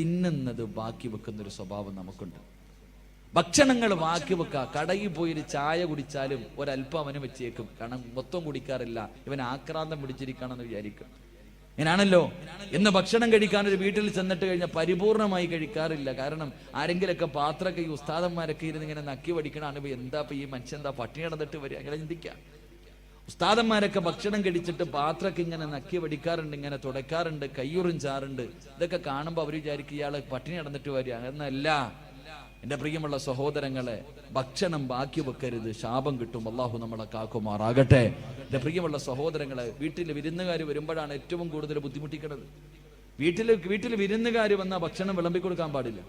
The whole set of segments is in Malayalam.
തിന്നുന്നത് ബാക്കി വെക്കുന്നൊരു സ്വഭാവം നമുക്കുണ്ട്. ഭക്ഷണങ്ങൾ ബാക്കി വെക്കുക. കടയിൽ പോയൊരു ചായ കുടിച്ചാലും ഒരല്പം അവന് വെച്ചേക്കും. കാരണം മൊത്തം കുടിക്കാറില്ല, ഇവൻ ആക്രാന്തം പിടിച്ചിരിക്കണമെന്ന് വിചാരിക്കും. ഇങ്ങനാണല്ലോ. എന്ന് ഭക്ഷണം കഴിക്കാൻ ഒരു വീട്ടിൽ ചെന്നിട്ട് കഴിഞ്ഞാൽ പരിപൂർണമായി കഴിക്കാറില്ല. കാരണം ആരെങ്കിലൊക്കെ പാത്രമൊക്കെ ഈ ഉസ്താദന്മാരൊക്കെ ഇരുന്ന് ഇങ്ങനെ നക്കി പഠിക്കണാണ്. എന്താ ഈ മനുഷ്യൻ എന്താ പട്ടിണി നടന്നിട്ട് വരിക, അങ്ങനെ ചിന്തിക്കാം. ഉസ്താദന്മാരൊക്കെ ഭക്ഷണം കഴിച്ചിട്ട് പാത്രമൊക്കെ ഇങ്ങനെ നക്കി വടിക്കാറുണ്ട്, ഇങ്ങനെ തുടയ്ക്കാറുണ്ട്, കയ്യുറിഞ്ചാറുണ്ട്. ഇതൊക്കെ കാണുമ്പോൾ അവർ വിചാരിക്കും ഇയാള് പട്ടിണി നടന്നിട്ട് വരിക. എന്നല്ല എൻ്റെ പ്രിയമുള്ള സഹോദരങ്ങളെ, ഭക്ഷണം ബാക്കി വെക്കരുത്, ശാപം കിട്ടും. അള്ളാഹു നമ്മളെ കാക്കുമാറാകട്ടെ. എൻ്റെ പ്രിയമുള്ള സഹോദരങ്ങളെ, വീട്ടിൽ വിരുന്നുകാർ വരുമ്പോഴാണ് ഏറ്റവും കൂടുതൽ ബുദ്ധിമുട്ടിക്കുന്നത്. വീട്ടിൽ വിരുന്നുകാർ വന്നാൽ ഭക്ഷണം വിളമ്പി കൊടുക്കാൻ പാടില്ല.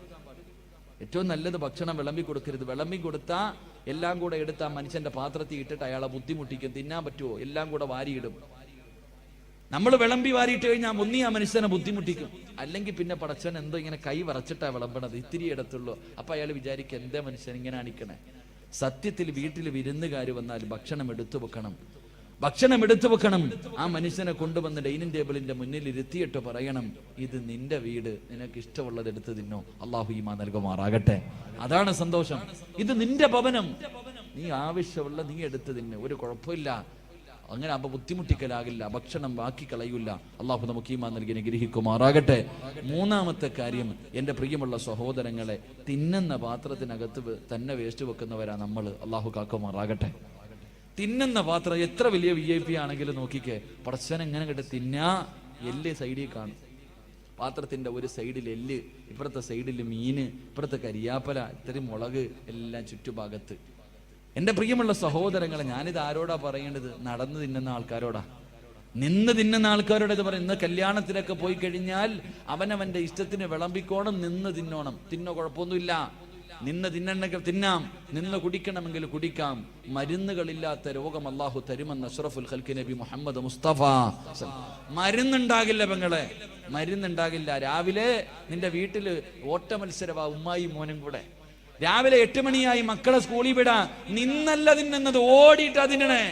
ഏറ്റവും നല്ലത് ഭക്ഷണം വിളമ്പി കൊടുക്കരുത്. വിളമ്പി കൊടുത്താൽ എല്ലാം കൂടെ എടുത്ത് ആ മനുഷ്യന്റെ പാത്രത്തിൽ ഇട്ടിട്ട് അയാളെ ബുദ്ധിമുട്ടിക്കും. തിന്നാൻ പറ്റുമോ? എല്ലാം കൂടെ വാരിയിടും. നമ്മൾ വിളമ്പി വാരിയിട്ട് കഴിഞ്ഞാൽ ഒന്നി ആ മനുഷ്യനെ ബുദ്ധിമുട്ടിക്കും, അല്ലെങ്കിൽ പിന്നെ പടച്ചവൻ എന്തോ ഇങ്ങനെ കൈ വറച്ചിട്ടാ വിളമ്പണത്, ഇത്തിരി ഇടത്തുള്ളൂ. അപ്പൊ അയാൾ വിചാരിക്കും എന്താ മനുഷ്യൻ ഇങ്ങനെ അണിക്കണേ. സത്യത്തിൽ വീട്ടിൽ വിരുന്നുകാർ വന്നാൽ ഭക്ഷണം എടുത്തു വെക്കണം. ഭക്ഷണം എടുത്തു വെക്കണം. ആ മനുഷ്യനെ കൊണ്ടുവന്ന് ഡൈനിങ് ടേബിളിന്റെ മുന്നിൽ ഇരുത്തിയിട്ട് പറയണം, ഇത് നിന്റെ വീട്, നിനക്ക് ഇഷ്ടമുള്ളത് എടുത്ത് തിന്നോ, അള്ളാഹു ഈമാൻ നൽകുമാറാകട്ടെ. അതാണ് സന്തോഷം. ഇത് നിന്റെ ഭവനം, നീ ആവശ്യമുള്ള നീ എടുത്ത് തിന്ന്, ഒരു കുഴപ്പമില്ല. അങ്ങനെ അപ്പൊ ബുദ്ധിമുട്ടിക്കലാകില്ല, ഭക്ഷണം ബാക്കി കളയൂല. അള്ളാഹു നമുക്ക് ഈമാൻ നൽകി അനുഗ്രഹിക്കുമാറാകട്ടെ. മൂന്നാമത്തെ കാര്യം, എൻ്റെ പ്രിയമുള്ള സഹോദരങ്ങളെ, തിന്നുന്ന പാത്രത്തിനകത്ത് തന്നെ വേസ്റ്റ് വെക്കുന്നവരാ നമ്മൾ. അള്ളാഹു കാക്കുമാറാകട്ടെ. തിന്നുന്ന പാത്രം എത്ര വലിയ VIP ആണെങ്കിലും നോക്കിക്കേ, പടച്ചവൻ എങ്ങനെ കേട്ട് തിന്നാ, എല്ല് സൈഡിൽ കാണും. പാത്രത്തിന്റെ ഒരു സൈഡിൽ എല്ല്, ഇപ്പുറത്തെ സൈഡിൽ മീന്, ഇപ്പുറത്തെ കരിയാപ്പല, ഇത്രയും മുളക്, എല്ലാം ചുറ്റുഭാഗത്ത്. എൻ്റെ പ്രിയമുള്ള സഹോദരങ്ങളെ, ഞാനിത് ആരോടാ പറയേണ്ടത്? നടന്ന് തിന്നുന്ന ആൾക്കാരോടാ, നിന്ന് തിന്നുന്ന ആൾക്കാരോട് ഇത് പറയും. ഇന്ന് കല്യാണത്തിനൊക്കെ പോയി കഴിഞ്ഞാൽ അവനവന്റെ ഇഷ്ടത്തിന് വിളമ്പിക്കോണം, നിന്ന് തിന്നോണം. തിന്നോ, കുഴപ്പമൊന്നുമില്ല. നിന്ന് തിന്നണമെങ്കിൽ തിന്നാം, നിന്ന് കുടിക്കണമെങ്കിൽ കുടിക്കാം. മരുന്നുകളില്ലാത്ത രോഗം അള്ളാഹു തരുമെന്ന് അഷ്റഫുൽ ഖൽഖ് നബി മുഹമ്മദ് മുസ്തഫ. മരുന്നുണ്ടാകില്ല പെങ്ങളെ, മരുന്നുണ്ടാകില്ല. രാവിലെ നിന്റെ വീട്ടില് ഓട്ട മത്സരവാ, ഉമ്മായി മോനും കൂടെ. രാവിലെ 8 മണിയായി മക്കളെ സ്കൂളിൽ വിടാ, നിന്നല്ല തിന്നുന്നത്, ഓടിയിട്ടാ തിന്നണേ.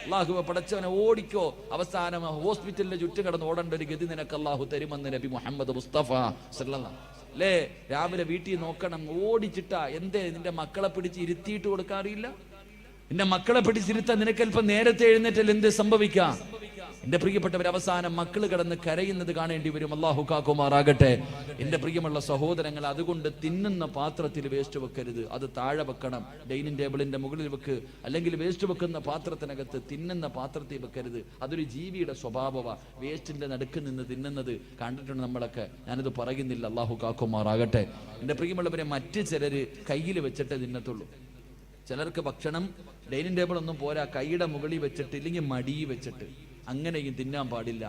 അള്ളാഹു പടച്ചവനെ ഓടിക്കോ, അവസാനം ഹോസ്പിറ്റലിന്റെ ചുറ്റും കിടന്ന് ഓടേണ്ട ഒരു ഗതി നിനക്ക് അള്ളാഹു തരുമെന്ന് നബി മുഹമ്മദ് മുസ്തഫ സല്ലല്ലാഹു അല്ലേ. രാവിലെ വീട്ടിൽ നോക്കണം, ഓടിച്ചിട്ടാ. എന്തേ നിന്റെ മക്കളെ പിടിച്ച് ഇരുത്തിയിട്ട് കൊടുക്കാറില്ല? നിന്റെ മക്കളെ പിടിച്ചിരുത്താൻ നിനക്കല്പം നേരത്തെ എഴുന്നേറ്റൽ എന്ത് സംഭവിക്കാം? എന്റെ പ്രിയപ്പെട്ടവർ, അവസാനം മക്കൾ കിടന്ന് കരയുന്നത് കാണേണ്ടി വരും. അല്ലാഹു കാക്കുമാറാകട്ടെ. എന്റെ പ്രിയമുള്ള സഹോദരങ്ങൾ, അതുകൊണ്ട് തിന്നുന്ന പാത്രത്തിൽ വേസ്റ്റ് വെക്കരുത്, അത് താഴെ വെക്കണം. ഡൈനിങ് ടേബിളിന്റെ മുകളിൽ വെക്ക്, അല്ലെങ്കിൽ വേസ്റ്റ് വെക്കുന്ന പാത്രത്തിനകത്ത്, തിന്നുന്ന പാത്രത്തിൽ വെക്കരുത്. അതൊരു ജീവിയുടെ സ്വഭാവമാണ്. വേസ്റ്റിന്റെ നടുക്ക് നിന്ന് തിന്നുന്നത് കണ്ടിട്ടുണ്ട് നമ്മളൊക്കെ, ഞാനിത് പറയുന്നില്ല. അല്ലാഹു കാക്കുമാറാകട്ടെ. എന്റെ പ്രിയമുള്ളവരെ, മറ്റ് ചിലര് കയ്യിൽ വെച്ചിട്ടേ തിന്നത്തുള്ളൂ. ചിലർക്ക് ഭക്ഷണം ഡൈനിങ് ടേബിൾ ഒന്നും പോരാ, കൈയുടെ മുകളിൽ വെച്ചിട്ട്, ഇല്ലെങ്കിൽ മടി വെച്ചിട്ട്, അങ്ങനെയും തിന്നാൻ പാടില്ല.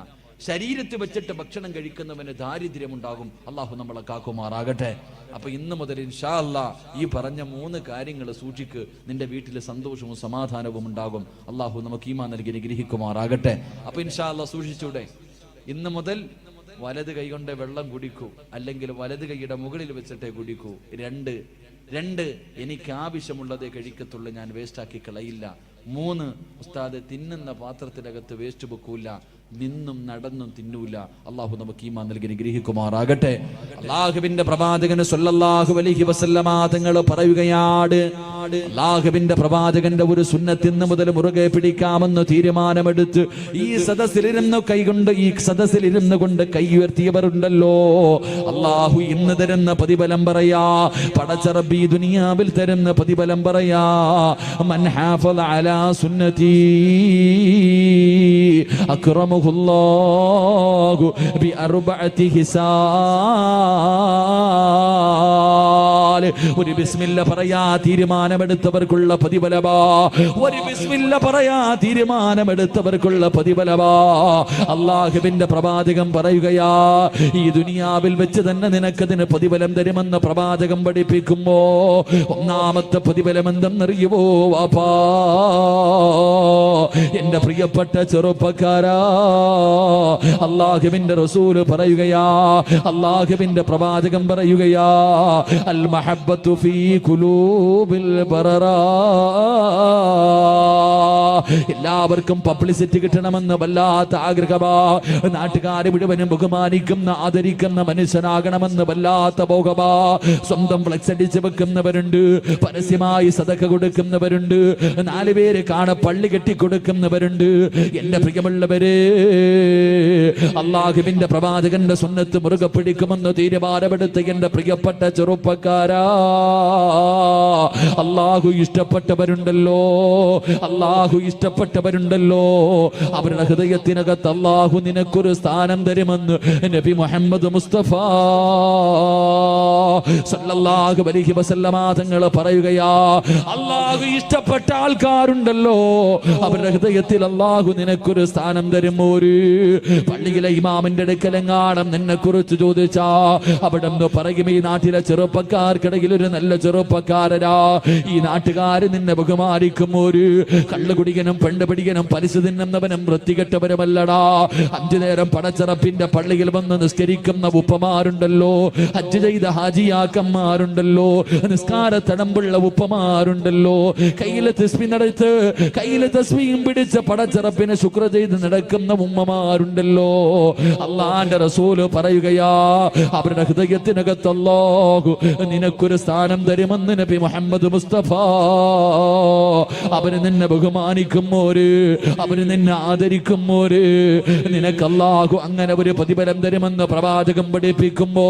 ശരീരത്തിൽ വെച്ചിട്ട് ഭക്ഷണം കഴിക്കുന്നവന് ദാരിദ്ര്യമുണ്ടാകും. അള്ളാഹു നമ്മളെ കാക്കുമാറാകട്ടെ. അപ്പൊ ഇന്ന് മുതൽ ഇൻഷാ അല്ലാഹ് ഈ പറഞ്ഞ 3 കാര്യങ്ങൾ സൂക്ഷിക്ക്, നിന്റെ വീട്ടിൽ സന്തോഷവും സമാധാനവും ഉണ്ടാകും. അള്ളാഹു നമുക്ക് ഈമാൻ നൽകി അനുഗ്രഹിക്കുമാറാകട്ടെ. അപ്പൊ ഇൻഷാ അല്ലാഹ് സൂക്ഷിച്ചൂടെ? ഇന്ന് മുതൽ വലത് കൈ കൊണ്ട് വെള്ളം കുടിക്കൂ, അല്ലെങ്കിൽ വലത് കൈയുടെ മുകളിൽ വെച്ചിട്ടേ കുടിക്കൂ. 2 എനിക്ക് ആവശ്യമുള്ളതേ കഴിക്കത്തുള്ളൂ, ഞാൻ വേസ്റ്റാക്കി കളയില്ല. 3 ഉസ്താദ്, തിന്നുന്ന പാത്രത്തിനകത്ത് വേസ്റ്റ് വെക്കൂല, നിന്നും നടന്നും തിന്നൂല. അള്ളാഹു നമുക്ക് ഈമാൻ നൽകി അനുഗ്രഹിക്കുമാറാകട്ടെ. അള്ളാഹുവിന്റെ പ്രവാചകൻ സല്ലല്ലാഹു അലൈഹി വസല്ലമ തങ്ങൾ പറയുകയാണ്, അള്ളാഹുവിന്റെ പ്രവാചകന്റെ ഒരു സുന്നത്ത് ഇന്ന് മുതൽ മുറുകെ പിടിക്കാമെന്ന് തീരുമാനമെടുത്ത് ഈ സദസ്സിലിരുന്നു കൊണ്ട് കൈ ഉയർത്തിയവരുണ്ടല്ലോ, അള്ളാഹു ഇന്ന് തരുന്ന പ്രതിഫലം പറയാ, പടച്ച റബ്ബി ദുനിയാവിൽ തരുന്ന പ്രതിഫലം പറയാ, മൻ ഹാഫള അലാ സുന്നതി അക്രമഹുല്ലാഹു ബിഅർബഅതി ഹിസാൽ. ഒരു ബിസ്മില്ല പറയാ തീരുമാനമെടുത്തവർക്കുള്ള പ്രതിഫലമാ. ഒരു ബിസ്മില്ല പറയാ തീരുമാനമെടുത്തവർക്കുള്ള പ്രതിഫലമാ. അള്ളാഹുവിന്റെ പ്രവാചകൻ പറയുകയാ, ഈ ദുനിയാവിൽ വെച്ച് തന്നെ നിനക്കതിന് പ്രതിഫലം തരുമെന്ന് പ്രവാചകൻ പഠിപ്പിക്കുമ്പോ, ഒന്നാമത്തെ പ്രതിഫലം എന്തെന്നറിയുവോ വാപ്പാ? എന്റെ പ്രിയപ്പെട്ട ചെറുപ്പക്കാരാ, അള്ളാഹുവിന്റെ റസൂല് പറയുകയാ, അള്ളാഹുവിന്റെ പ്രവാചകൻ പറയുകയാ, അൽ മഹബ്ബ മഹബ്ബത്തു ഫീ ഖുലൂബിൽ ബററാ. എല്ലാവർക്കും പബ്ലിസിറ്റി കിട്ടണമെന്ന് വല്ലാത്ത ആഗ്രഹമാ. നാട്ടുകാരെ മുഴുവനും ബഹുമാനിക്കുന്ന ആദരിക്കുന്ന മനുഷ്യനാകണമെന്ന് വല്ലാത്ത മോഹമാ. സ്വന്തം ഫ്ലെക്സ് അടിച്ച് വെക്കുന്നവരുണ്ട്, പരസ്യമായി സദഖ കൊടുക്കുന്നവരുണ്ട്, 4 പേര് കാണ പള്ളി കെട്ടിക്കൊടുക്കുന്നവരുണ്ട്. എന്റെ പ്രിയമുള്ളവരെ, അള്ളാഹുവിന്റെ പ്രവാചകന്റെ സുന്നത്ത് മുറുകെ പിടിക്കുമെന്ന് തീരുമാനമെടുത്ത് എന്റെ പ്രിയപ്പെട്ട ചെറുപ്പക്കാരാ, അള്ളാഹു ഇഷ്ടപ്പെട്ടവരുണ്ടല്ലോ, അള്ളാഹു ഇഷ്ടപ്പെട്ടവരുണ്ടല്ലോ. അവരുടെ ഹൃദയത്തിനകത്ത് അള്ളാഹു നിനക്കൊരു സ്ഥാനം തരുമെന്ന് നബി മുഹമ്മദ് മുസ്തഫ സല്ലല്ലാഹു അലൈഹി വസല്ലമ തങ്ങൾ പറയുകയാ. അള്ളാഹു ഇഷ്ടപ്പെട്ട ആൾക്കാരുണ്ടല്ലോ, അവരുടെ ഹൃദയത്തിൽ അള്ളാഹു നിനക്കൊരു സ്ഥാനം തരും. ഒരു പള്ളിയിലെ ഇമാമിന്റെ അടുക്കലെങ്ങാണം നിന്നെ കുറിച്ച് ചോദിച്ചാ അവിടെ നിന്ന് പറയും, ഈ നാട്ടിലെ ചെറുപ്പക്കാർക്കിടയിൽ ഒരു നല്ല ചെറുപ്പക്കാരനാ, ഈ നാട്ടുകാര് നിന്നെ ബഹുമാനിക്കും. ഒരു കള്ളുകുടികനും പെണ്ണുപിടികനും പലിശ തിന്നുന്നവനും വൃത്തികെട്ടവനുമല്ലടാ. 5 നേരം പടച്ചറപ്പിന്റെ പള്ളിയിൽ വന്ന് നിസ്കരിക്കുന്ന ഉപ്പമാരുണ്ടല്ലോ, ഹജ്ജ് ചെയ്ത ഹാജിയാക്കന്മാരുണ്ടല്ലോ, നിസ്കാര തടമ്പുള്ള ഉപ്പമാരുണ്ടല്ലോ, കയ്യിലെ തസ്ബീഹ് കയ്യിലെ തസ്ബീഹും പിടിച്ച പടച്ചറപ്പിനെ ശുക്ർ ചെയ്ത് നടക്കുന്ന ഉമ്മമാരുണ്ടല്ലോ. അള്ളാന്റെ റസൂല് പറയുകയാ, അവരുടെ ഹൃദയത്തിനകത്ത് അല്ലാഹു നിനക്കൊരു സ്ഥാനം തരുമെന്ന് നബി മുഹമ്മദ് മുസ്തഫ. അവര് നിന്നെ ബഹുമാനിക്കുമോര്, അവര് നിന്നെ ആദരിക്കുമോര്, നിനക്ക് അല്ലാഹു അങ്ങനെ ഒരു പ്രതിഫലം തരുമെന്ന് പ്രവാചകം പഠിപ്പിക്കുമ്പോ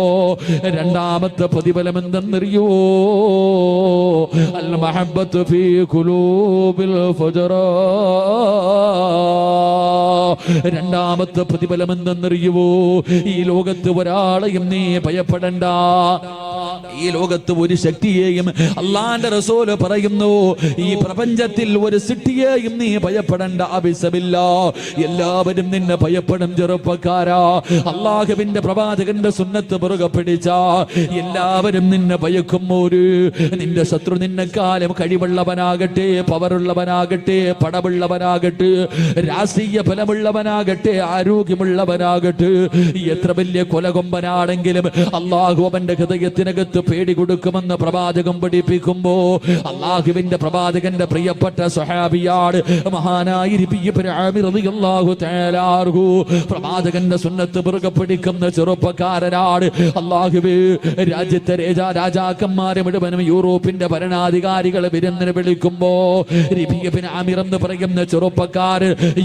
രണ്ടാമത്തെ പ്രതിഫലം എന്തെന്നറിയോ? അൽ മഹബ്ബത്തു ഫീ ഖുലൂബിൽ ഫുജറാ. രണ്ടാമത്തെ പ്രതിഫലം എന്തെന്നറിയുവോ? ഈ ലോകത്ത് ഒരാളെയും നീ ഭയപ്പെടണ്ട, ഈ ലോകത്ത് ഒരു ശക്തിയെയും, അള്ളാന്റെ റസൂല് പറയുന്നു, ഈ പ്രപഞ്ചത്തിൽ ഒരു സൃഷ്ടിയെയും നീ ഭയപ്പെടണ്ട. അബിസബില്ല, എല്ലാവരും നിന്നെ ഭയപ്പെടും ചെറുപ്പക്കാരാ. അള്ളാഹുവിന്റെ പ്രവാചകന്റെ സുന്നത്ത് മുറുകെ പിടിച്ച എല്ലാവരും നിന്നെ ഭയക്കും. ഒരു നിന്റെ ശത്രു നിന്നെക്കാലം കഴിവുള്ളവനാകട്ടെ, പവറുള്ളവനാകട്ടെ, പടമുള്ളവനാകട്ടെ, രാഷ്ട്രീയ ഫലമുള്ളവനാകട്ടെ, ആരോഗ്യമുള്ളവനാകട്ടെ, എത്ര വലിയ കൊലകൊമ്പനാണെങ്കിലും അള്ളാഹു അവന്റെ ഹൃദയത്തിനകത്ത് പേടി കൊടുക്കുമെന്ന് പ്രവാചകം പഠിപ്പിക്കുമ്പോ അള്ളാഹുവിന്റെ പ്രവാചകന്റെ പ്രിയപ്പെട്ട സ്വഹാബിയാണ് മഹാനായ ഇബ്നു ആമിർ റളിയല്ലാഹു തആല അൻഹു. പ്രവാചകന്റെ സുന്നത്ത് മുറുകെ പിടിക്കുന്ന ചെറുപ്പക്കാരനാണ്. അള്ളാഹുവേ, രാജ്യത്തെ രാജാക്കന്മാരെ മുഴുവനും യൂറോപ്പിന്റെ ഭരണാധികാരികളെ വിരുന്നിന് വിളിക്കുമ്പോ ഇബ്നു ആമിർ എന്ന് പറയുന്ന ചെറുപ്പക്കാർ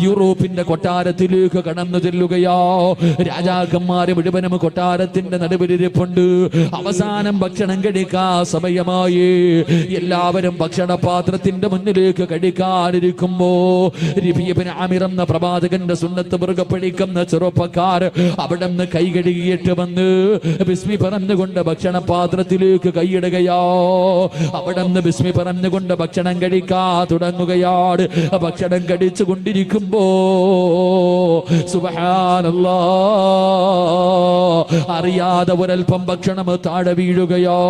യൂറോപ്പിന്റെ കൊട്ടാരത്തിലേക്ക് കടന്നു ചെല്ലുകയോ. രാജാക്കന്മാരെ മുഴുവനും കൊട്ടാരത്തിന്റെ നടുവിലിരിപ്പുണ്ട്. അവസാനം ഭക്ഷണം കഴിക്കാൻ സമയമായി. എല്ലാവരും ഭക്ഷണപാത്രത്തിന്റെ മുന്നിലേക്ക് കഴിക്കാനിരിക്കുമ്പോ ഇബ്നു ആമിർ എന്ന പ്രവാചകന്റെ സുന്നത്ത് മുറുകെ പിടിക്കുന്ന ചെറുപ്പക്കാർ അവിടെ നിന്ന് കൈ കഴുകിയിട്ട് വന്ന് ബിസ്മി പറഞ്ഞുകൊണ്ട് ഭക്ഷണപാത്രത്തിലേക്ക് കൈയിടുകയോ. അവിടെ നിന്ന് ബിസ്മി പറഞ്ഞുകൊണ്ട് ഭക്ഷണം കഴിക്കാൻ തുടങ്ങുകയാണ്. ഭക്ഷണം കഴിച്ചു കൊണ്ടിരിക്കുമ്പോ സുബ്ഹാനല്ലാഹ്, അറിയാതെ ഒരൽപ്പം ഭക്ഷണം താഴെ വീഴുകയോ.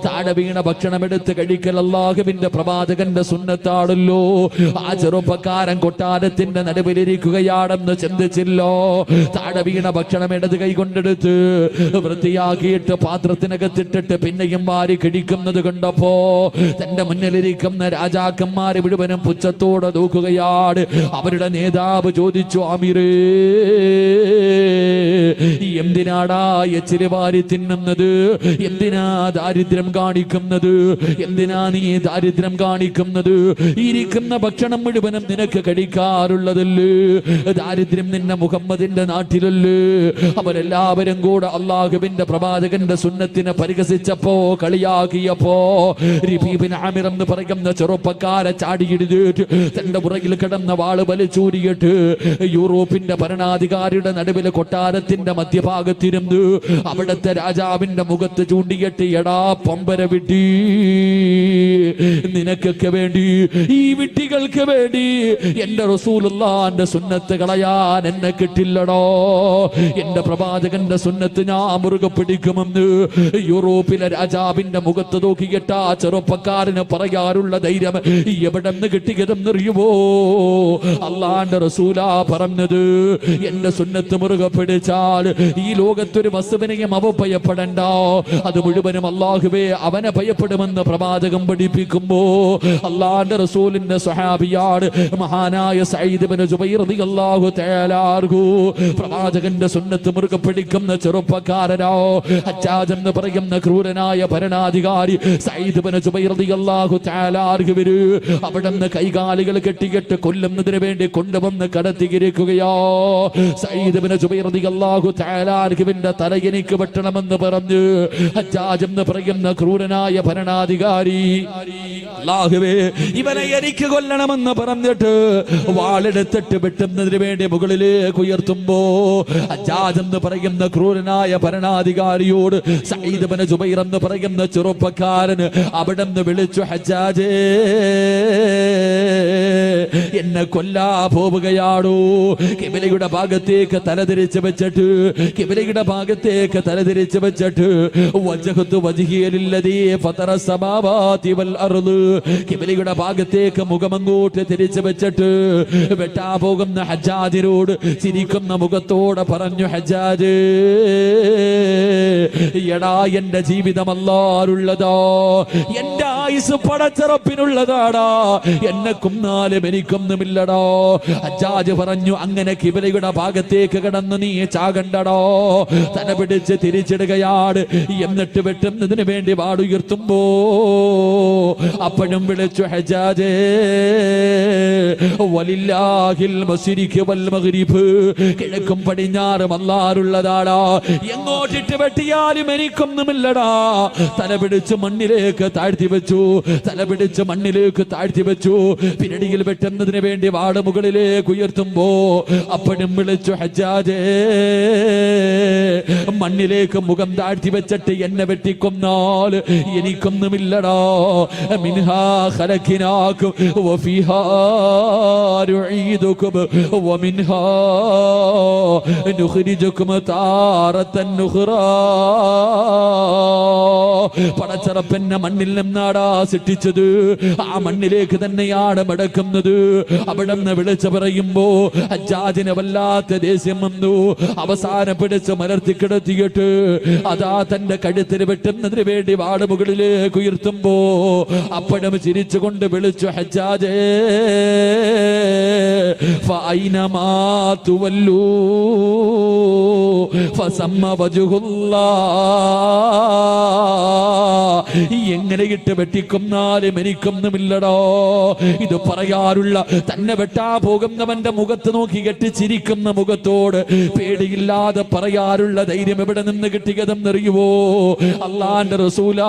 താഴെ വീണ ഭക്ഷണം എടുത്ത് കഴിക്കൽ അല്ലാഹുവിന്റെ പ്രവാചകന്റെ സുന്നത്താണല്ലോ. ആ ചെറുപ്പക്കാരൻ കൊട്ടാരത്തിന്റെ നടുവിലിരിക്കുകയാണെന്ന് ചിന്തിച്ചില്ലോ. താഴെ വീണ ഭക്ഷണം ഇടത് കൈ കൊണ്ടെടുത്ത് വൃത്തിയാക്കിയിട്ട് പാത്രത്തിനകത്തിട്ടിട്ട് പിന്നെയും വാരി കഴിക്കുന്നത് കണ്ടപ്പോ തന്റെ മുന്നിലിരിക്കുന്ന രാജാക്കന്മാരെ മുഴുവനും പുച്ഛത്തോടെ നോക്കുകയാണ്. അവരുടെ നേതാവ് ചോദിച്ചു, ആമിറേ, എന്തിനാടാ എച്ചിരി വാരി തിന്നുന്നത്? എന്തിനാ ദാരിദ്ര്യം കാണിക്കുന്നത്? എന്തിനാ നീ ദാരിദ്ര്യം കാണിക്കുന്നത്? ഇരിക്കുന്ന ഭക്ഷണം മുഴുവനും നിനക്ക് കഴിക്കാറുള്ളതല്ലേ? ദാരിദ്ര്യം നിന്നെ മുഹമ്മദിന്റെ നാട്ടിലല്ലേ? അവരെല്ലാവരും കൂടെ അള്ളാഹുവിന്റെ പ്രവാചകന്റെ സുന്നത്തിനെ പരിഹസിച്ചപ്പോ, കളിയാക്കിയപ്പോ ഇബ്നു ആമിർ എന്ന് പറയുന്ന ചെറുപ്പക്കാരെ ചാടിയിടിട്ട് തന്റെ പുറകിൽ കിടന്ന വാള് വലിച്ചൂരിയിട്ട് യൂറോപ്പിന്റെ ഭരണാധികാരിയുടെ നടുവിലെ കൊട്ടാരത്തിന്റെ മധ്യഭാഗത്തിരുന്ന് അവിടുത്തെ രാജാവിന്റെ മുഖത്ത് ചൂണ്ടിയിട്ട്, എടാ പമ്പര വിട്ടി, നിനക്കൊക്കെ വേണ്ടി, ഈ വിട്ടികൾക്ക് വേണ്ടി എന്റെ റസൂലുള്ളാഹിന്റെ സുന്നത്ത് കളയാൻ എന്നെ കിട്ടില്ലടോ. എന്റെ പ്രവാചകന്റെ സുന്നത്ത് ഞാൻ മുറുകെ പിടിക്കുമെന്ന് യൂറോപ്പിലെ രാജാവിന്റെ മുഖത്ത് നോക്കിയിട്ട് ആ ചെറുപ്പക്കാരന് പറയാറുള്ള ധൈര്യം എവിടെ നിന്ന് കിട്ടിയതെന്നറിയുമോ? അള്ളാന്റെ റസൂലാ പറഞ്ഞത്, എന്റെ സുന്നത്ത് മുറുകെ പിടിച്ചാൽ ഈ ലോകത്തൊരു വസ്തുവിനെയും അവഭയപ്പെടണ്ട, അത് മുഴുവനും അല്ലാഹുവേ അവനെ ഭയപ്പെടുമെന്ന് പ്രവാചകം പഠിപ്പിക്കുമ്പോ അള്ളാന്റെ റസൂലിന്റെ സ്വഹാബിയാണ് മഹാനായ സഈദ് ഇബ്നു ജുബൈർ റളിയല്ലാഹു തആല അൻഹു. പ്രവാചകന്റെ സുന്നത്ത് മുറുകെ പിടിക്കുന്ന ചെറുപ്പക്കാരനോ ഹജ്ജാജ് എന്ന് പറയുന്ന ക്രൂരനായ ഭരണാധികാരി സഈദ് ഇബ്നു ജുബൈർ റളിയല്ലാഹു തആല അൻഹുവിന് അവിടുന്ന് കൈകാലുകൾ കെട്ടിയിട്ട് കൊല്ലുന്നതിന് വേണ്ടി കൊണ്ടുവന്ന് കടത്തിയിരിക്കുകയോ. സഈദ് ഇബ്നു ജുബൈർ റളിയല്ലാഹു തആല അൻഹുവിന്റെ തല എനിക്ക് വെട്ടണമെന്ന് പറഞ്ഞു ഹജ്ജാജ് എന്ന് പറയുന്ന ക്രൂരനായ ഭരണാധികാരി അല്ലാഹുവേ ഇവനെ എനിക്ക് കൊല്ലണമെന്ന് പറഞ്ഞിട്ട് വാളെടുത്തിട്ട് വെട്ടുന്നതിന് വേണ്ടി മുകളിലേക്ക് ഉയർത്തുമ്പോ ഹജ്ജാജ് എന്ന് പറയുന്ന ക്രൂരനായ ഭരണാധികാരിയോട് സഈദ് ഇബ്നു ജുബൈർ എന്ന് പറയുന്ന ചെറുപ്പക്കാരൻ അവിടെ നിന്ന് വിളിച്ചു, ഹജ്ജാജേ എന്നെ കൊല്ലാ പോവുകയാണോ? കിബിലയുടെ ഭാഗത്തേക്ക് തലതിരിച്ച് വെച്ചിട്ട് വജ്ഹതു വജ്ഹിയ ലില്ലദീ ഫതറ സമാവാതി വൽ അർദ്. കിബിലയുടെ ഭാഗത്തേക്ക് മുഖമങ്ങോട്ട് തിരിച്ചു വെച്ചിട്ട് വെട്ടാ പോകുന്ന ഹജ്ജാജിനോട് ചിരിക്കുന്ന മുഖത്തോടെ പറഞ്ഞു, ഹജ്ജാജ് എടാ എന്റെ ജീവിതം അല്ലാഹുള്ളതാ, എന്റെ ആയുസ് പടച്ചറപ്പിനുള്ളതാടാ, എന്നെ കൊന്നാലും എനിക്കൊന്നുമില്ലടോ. ഹജ്ജാജ് പറഞ്ഞു, അങ്ങനെ കിബിലയുടെ ഭാഗത്തേക്ക് കിടന്ന് നീ ചാകണ്ടടോ. തല പിടിച്ച് തിരിച്ചിടുകയാണ്. എന്നിട്ട് വെട്ടുന്നതിന് വേണ്ടി വാടുയർത്തുമ്പോ അപ്പോഴും വിളിച്ചു, ഹജ്ജാജേ വലില്ലാഹിൽ മശ്രിഖ് വൽ മഗ്രിബ്, കിഴക്കും പടിഞ്ഞാറും അല്ലാഹുള്ളതാടാ, എങ്ങോട്ടിട്ട് വെട്ടിയാലും എനിക്കൊന്നുമില്ലടാ. തല പിടിച്ച് മണ്ണിലേക്ക് താഴ്ത്തി വെച്ചു. പിന്നടിയിൽ വെട്ടുന്നതിന് വേണ്ടി വാട് മുകളിലേക്ക് ഉയർത്തുമ്പോ അപ്പോഴും വിളിച്ചു, ഹജ്ജാജേ മണ്ണിലേക്ക് മുഖം താഴ്ത്തി വെച്ചിട്ട് എന്നെ വെട്ടിക്കൊന്നാൽ എനിക്കൊന്നുമില്ലടാ. മിൻഹാ ഖലഖനാകും വഫീഹാ നുഈദുകും വമിൻഹാ നുഖ്രിജുകും താറത്തൻ നുഖ്റാ. പടച്ചറപ്പെന്നെ മണ്ണിൽ നിന്നാടാ സൃഷ്ടിച്ചത്, ആ മണ്ണിലേക്ക് തന്നെയാണ് മടക്കുന്നത്. അവിടെ നിന്ന് വിളിച്ചു പറയുമ്പോ ഹജ്ജാജിന് വല്ലാത്ത ദേഷ്യം വന്നു. അവസാനം പിടിച്ച് മലർത്തി കിടത്തിയിട്ട് അതാ തന്റെ കഴുത്തിന് വെട്ടുന്നതിന് വേണ്ടി വാട് മുകളിലേക്ക് ഉയർത്തുമ്പോ അപ്പോഴും ചിരിച്ചുകൊണ്ട് വിളിച്ചു, ഹജ്ജാജേ ഫഅൈനമാ തുവല്ലൂ ഫസമ്മ വജ്ഹുല്ലാഹ്. എങ്ങനെ ഇട്ട് വെട്ടിക്കൊന്നാലും എനിക്കൊന്നുമില്ലടോ. ഇത് പറയാറുള്ള തന്നെ വെട്ടാ പോകുന്നവന്റെ മുഖത്ത് നോക്കി കെട്ടിച്ചിരിക്കുന്ന മുഖത്തോട് പേടിയില്ലാതെ പറയാറുള്ള ധൈര്യം എവിടെ നിന്ന് കിട്ടിയതെന്നറിയുവോ? അള്ളാന്റെ റസൂലാ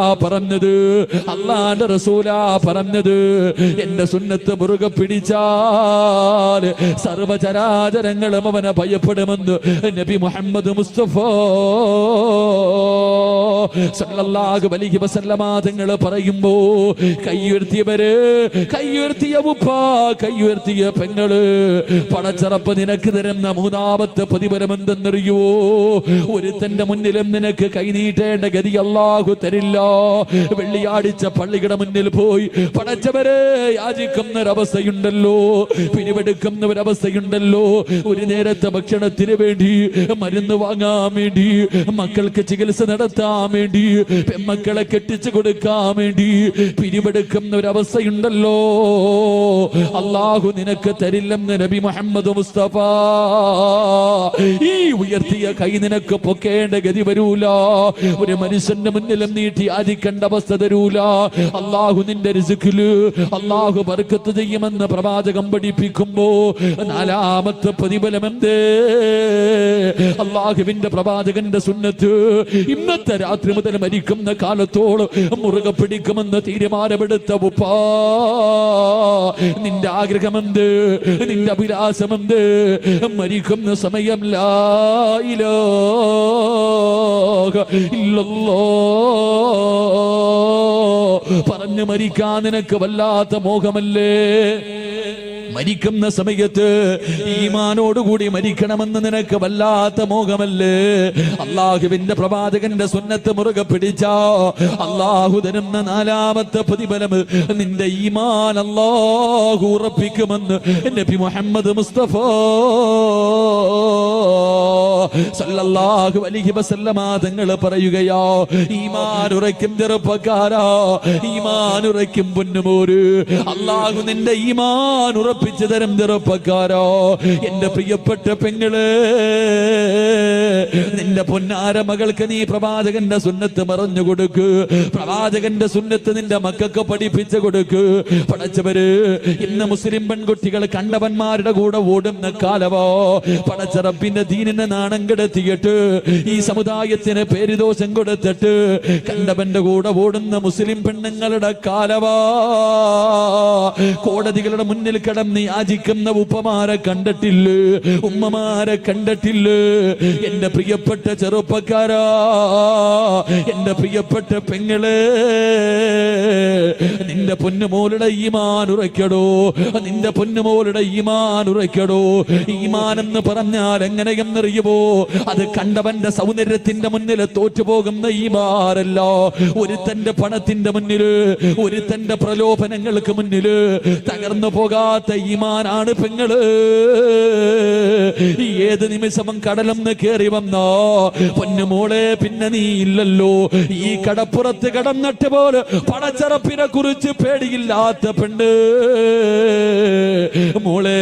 പറഞ്ഞത് എന്റെ സുന്നത്ത് മുറുകെ പിടിച്ചാൽ സർവചരാചരങ്ങളും അവനെ ഭയപ്പെടുമെന്ന് നബി മുഹമ്മദ് മുസ്തഫ സല്ലല്ലാഹു അലൈഹി വസല്ലമ തങ്ങൾ പറയുമ്പോ കയ്യുയർത്തിയ ഉപ്പ, കയ്യുയർത്തിയ പെങ്ങള്, പടച്ചറപ്പ് നിനക്ക് തരുന്ന മൂന്നാമത്തെ പ്രതിഫലം എന്തെന്നറിയോ? ഒരുത്തന്റെ മുന്നിലും നിനക്ക് കൈനീട്ടേണ്ട ഗതി അല്ലാഹു തരില്ല. വെള്ളിയാഴ്ച പള്ളിയുടെ മുന്നിൽ പോയി പടച്ചവരെ യാചിക്കുന്ന ഒരവസ്ഥയുണ്ടല്ലോ, പിരിവെടുക്കുന്ന ഒരവസ്ഥയുണ്ടല്ലോ. ഒരു നേരത്തെ ഭക്ഷണത്തിന് വേണ്ടി, മരുന്ന് വാങ്ങാൻ വേണ്ടി, മക്കൾക്ക് ചികിത്സ നടത്താൻ വേണ്ടി, പെമ്മക്കളെ കെട്ടിച്ചു കൊടുക്കാൻ വേണ്ടി പിരിവെടുക്കുന്ന ഒരവസ്ഥയുണ്ടല്ലോ. അല്ലാഹു നിനക്ക് തരില്ലെന്ന് നബി മുഹമ്മദ് മുസ്തഫ. ഈ ഉയർത്തിയ കൈ നിനക്ക് പൊക്കേണ്ട ഗതി വരൂല. ഒരു മനുഷ്യന്റെ മുന്നിലും നീട്ടി യാചിക്കേണ്ട അവസ്ഥ തരൂല. അല്ലാഹു നിന്റെ റിസ്ഖില് അല്ലാഹു ബർക്കത്ത് ചെയ്യുമെന്ന് പ്രവാചകം പഠിപ്പിക്കുമ്പോ നാലാമത്തെ പ്രതിഫലം എന്തേ? അല്ലാഹുവിന്റെ പ്രവാചകന്റെ സുന്നത്ത് ഇന്നത്തെ രാത്രി മുതൽ മരിക്കുന്ന കാലത്തോളം മുറുകെ പിടിക്കുമെന്ന് തീരുമാനമെടുത്ത ഉപ്പാ, നിന്റെ ആഗ്രഹമെന്ത്? നിന്റെ അഭിലാഷമെന്ത്? മരിക്കുന്ന സമയം ലാ ഇലാഹ ഇല്ലല്ലാഹ് പറഞ്ഞു മരിക്കാൻ നിനക്ക് വല്ലാത്ത മോഹമല്ലേ? മരിക്കുന്ന സമയത്ത് ഈമാനോടുകൂടി മരിക്കണമെന്ന് നിനക്ക് വല്ലാത്ത മോഹമല്ലേ? അള്ളാഹുവിന്റെ പ്രവാചകന്റെ സുന്നത്ത് മുറുകെ പിടിച്ചാ അള്ളാഹു തരുന്ന നാലാമത്തെ പ്രതിഫലം നിന്റെ ഈമാൻ അള്ളാഹു ഉറപ്പിക്കുമെന്ന് നബി മുഹമ്മദ് മുസ്തഫ സല്ലല്ലാഹു അലൈഹി വസല്ലമ തങ്ങൾ പറയുകയോ, ഈമാൻ ഉറയ്ക്കും ചെറുപ്പക്കാരാ, ഈമാൻ ഉറയ്ക്കും പൊന്നുമോര്, അല്ലാഹു നിന്റെ ഈമാൻ ഉറപ്പിച്ചു തരും ചെറുപ്പക്കാരോ. എന്റെ പ്രിയപ്പെട്ട പെങ്ങള്, നിന്റെ പൊന്നാര മകൾക്ക് നീ പ്രവാചകന്റെ സുന്നത്ത് മറഞ്ഞു കൊടുക്ക്, പ്രവാചകന്റെ സുന്നത്ത് നിന്റെ മക്കൾക്ക് പഠിപ്പിച്ചു കൊടുക്ക്. പടച്ചവര് ഇന്ന് മുസ്ലിം പെൺകുട്ടികൾ കണ്ടവന്മാരുടെ കൂടെ ഓടുന്ന കാലവോ, പടച്ച റബ്ബിന്റെ ദീനിനെ നാണം കെടുത്തിയിട്ട് ഈ സമുദായത്തിന് പേരുദോഷം കൊടുത്തിട്ട് കണ്ടവന്റെ കൂടെ ഓടുന്ന മുസ്ലിം പെണ്ണുങ്ങളുടെ കാലവാ. കോടതികളുടെ മുന്നിൽ കിടന്ന് യാചിക്കുന്ന ഉപ്പമാരെ കണ്ടിട്ടില്ലേ, ഉമ്മമാരെ കണ്ടിട്ടില്ലേ? എന്റെ പ്രിയപ്പെട്ട ചെറുപ്പക്കാരാ, എന്റെ പ്രിയപ്പെട്ട പെങ്ങളെ, നിന്റെ പൊന്നുമോളുടെ ഈമാൻ ഉറയ്ക്കടോ, നിന്റെ പൊന്നുമോളുടെ ഈമാൻ ഉറയ്ക്കടോ. ഈമാൻ എന്ന് പറഞ്ഞാൽ എങ്ങനെയെന്നറിയുമോ? അത് കണ്ടവന്റെ സൗന്ദര്യത്തിന്റെ മുന്നിൽ തോറ്റുപോകുന്ന ഈമാനല്ല, ഒരുത്തന്റെ പണത്തിന്റെ മുന്നില്, ഒരുത്തന്റെ പ്രലോഭനങ്ങൾക്ക് മുന്നില് തകർന്നു പോകാത്ത ഈമാനാണ് പെങ്ങള്. ഏത് നിമിഷവും കടലൊന്ന് കേറി വന്നോ പൊന്നുമോളെ, പിന്നെ നീ ഇല്ലല്ലോ. ഈ കടപ്പുറത്ത് കടന്നിട്ട് പോലെ പടച്ചറപ്പിനെ കുറിച്ച് പേടിയില്ലാത്ത പെണ്ണ് മോളെ,